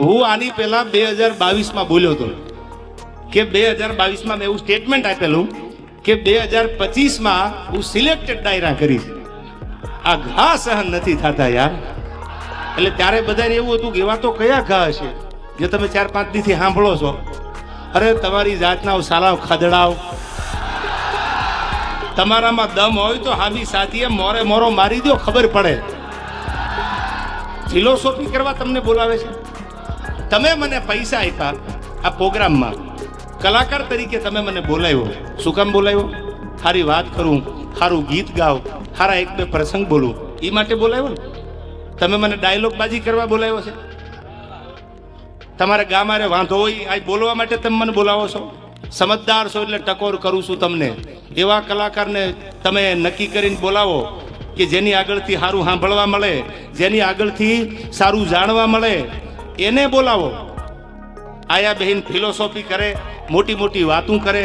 હું આની પહેલા 2022માં બોલ્યો હતો કે 2022માં મેં એવું સ્ટેટમેન્ટ આપેલું કે 2025માં હું સિલેક્ટેડ ડાયરા કરીશ. આ ઘા સહન નથી થતા યાર. એટલે ત્યારે બધાને એવું હતું કે એવા તો કયા ઘા હશે જે તમે 4-5 દીથી સાંભળો છો. અરે તમારી જાતના સાલાવ ખદડાવ, તમારામાં દમ હોય તો હામી સાથીએ મોરે મોરો મારી દો, ખબર પડે. ફિલોસોફી કરવા તમને બોલાવે છે. તમે મને પૈસા આપ્યા આ પ્રોગ્રામમાં, કલાકાર તરીકે તમે મને બોલાવ્યો. શું કામ બોલાવ્યો? સારી વાત કરું, સારું ગીત ગાવ, સારા 1-2 પ્રસંગ બોલું, એ માટે બોલાવ્યો ને. તમે મને ડાયલોગ બાજી કરવા બોલાવ્યો છે. તમારે ગામારે વાંધો હોય આ બોલવા માટે તમે મને બોલાવો છો. સમજદાર છો એટલે ટકોર કરું છું તમને. એવા કલાકારને તમે નક્કી કરીને બોલાવો કે જેની આગળથી સારું સાંભળવા મળે, જેની આગળથી સારું જાણવા મળે, એને બોલાવો. આયા બહેન ફિલોસોફી કરે, મોટી મોટી વાતું કરે,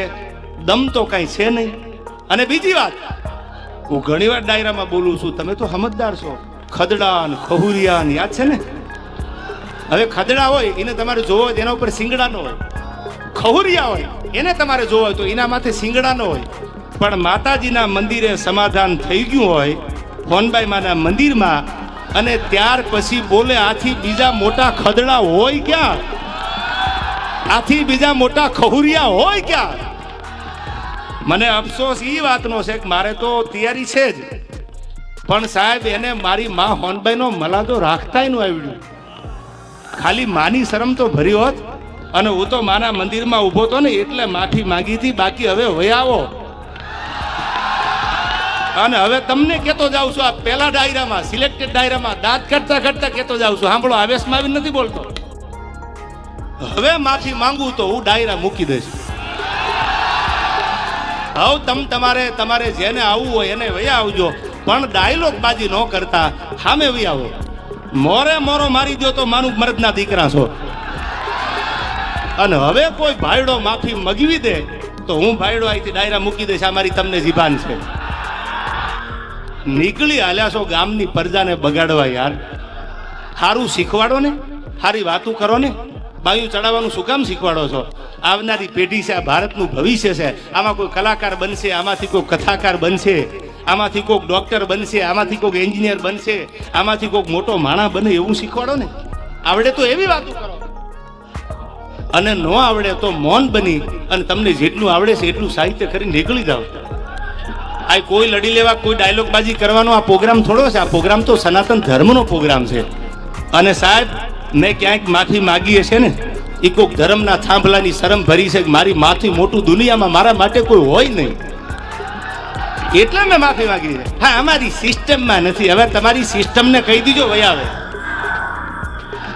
દમ તો કાંઈ છે નહીં. અને બીજી વાત, હું ઘણીવાર ડાયરામાં બોલું છું, તમે તો સમજદાર છો. ખદડા ને ખહુરિયા ને યાદ છે ને. હવે ખદડા હોય એને તમારે જોવો હોય એના ઉપર સિંગડા નો હોય, ખહુરિયા હોય એને તમારે જોવો હોય તો એના માથે સિંગડા નો હોય. પણ માતાજીના મંદિરે સમાધાન થઈ ગયું હોય હોનબાઈ માના મંદિરમાં, અને ત્યાર પછી બોલે આથી બીજા મોટા ખદડા હોય ક્યાં? આથી બીજા મોટા ખહુરિયા હોય ક્યાં? મને અફસોસ એ વાતનો છે કે મારે તો તૈયારી છે જ, પણ સાહેબ એને મારી માં હોનબાઈનો મલાદો રાખતાય નું આવડ્યું. ખાલી માની શરમ તો ભરી હોત, અને હું તો માના મંદિરમાં ઊભો હતો ને એટલે માફી માંગી હતી. બાકી હવે વયાવો. અને હવે તમને કહેતો જાઉં છું, આ પહેલા ડાયરામાં સિલેક્ટેડ ડાયરામાં દાંત કાઢતા કાઢતા કહેતો જાઉં છું. સાંભળો, આવેશમાં આવી નથી બોલતો. હવે માફી માંગુ તો હું ડાયરા મૂકી દઈશ. હવે તમારે જેને આવવું હોય એને વયા આવજો, પણ ડાયલોગ બાજી ન કરતા સામે વયા આવો. મોરે મોરો મારી દો તો માનું મરદના દીકરા છો. અને હવે કોઈ ભાઈડો માફી મગવી દે તો હું ભાઈડો અહીંથી ડાયરા મૂકી દઈશ. આ મારી તમને જીભાન છે. નીકળી હાલ્યા છો ગામની પ્રજાને બગાડવા યાર. સારું શીખવાડો ને, સારી વાતું કરો ને. બાયું ચડાવવાનું શું કામ શીખવાડો છો? આવનારી પેઢી છે, આ ભારતનું ભવિષ્ય છે. આમાં કોઈ કલાકાર બનશે, આમાંથી કોઈ કથાકાર બનશે, આમાંથી કોઈક ડોક્ટર બનશે, આમાંથી કોઈક એન્જિનિયર બનશે, આમાંથી કોઈક મોટો માણસ બને, એવું શીખવાડો ને. આવડે તો એવી વાતો કરો, અને ન આવડે તો મૌન બની અને તમને જેટલું આવડે છે એટલું સાહિત્ય કરીને નીકળી જાઓ. આ કોઈ લડી લેવા, કોઈ ડાયલોગ બાજી કરવાનો આ પ્રોગ્રામ થોડો છે. આ પ્રોગ્રામ તો સનાતન ધર્મનો પ્રોગ્રામ છે. અને સાહેબ, મેં ક્યાંક માફી માગી હશે ને, એ કોઈક ધર્મના થાંભલાની શરમ ભરી છે કે મારી માથી મોટું દુનિયામાં મારા માટે કોઈ હોય નહીં, એટલે મેં માફી માંગી છે. હા, અમારી સિસ્ટમમાં નથી. હવે તમારી સિસ્ટમને કહી દીજો વયા આવે.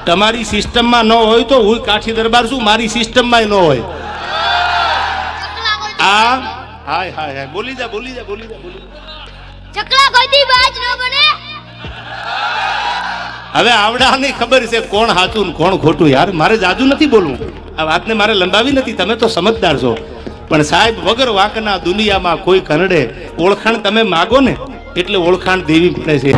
તમારી સિસ્ટમમાં ન હોય તો હું કાઠી દરબાર છું, મારી સિસ્ટમમાં ન હોય. આ હાય હાય હાય, બોલી જા બોલી જા બોલી જા બોલી. ચકલા કોઈ દી બાજ ન બને. હવે આવડાની ખબર છે કોણ સાચું ને કોણ ખોટું. યાર મારે જાજુ નથી બોલવું, આ વાતને મારે લંબાવી નથી. તમે તો સમજદાર છો. પણ સાહેબ, વગર વાંકના દુનિયામાં કોઈ કનડે. ઓળખાણ તમે માગો ને એટલે ઓળખાણ દેવી પડે છે.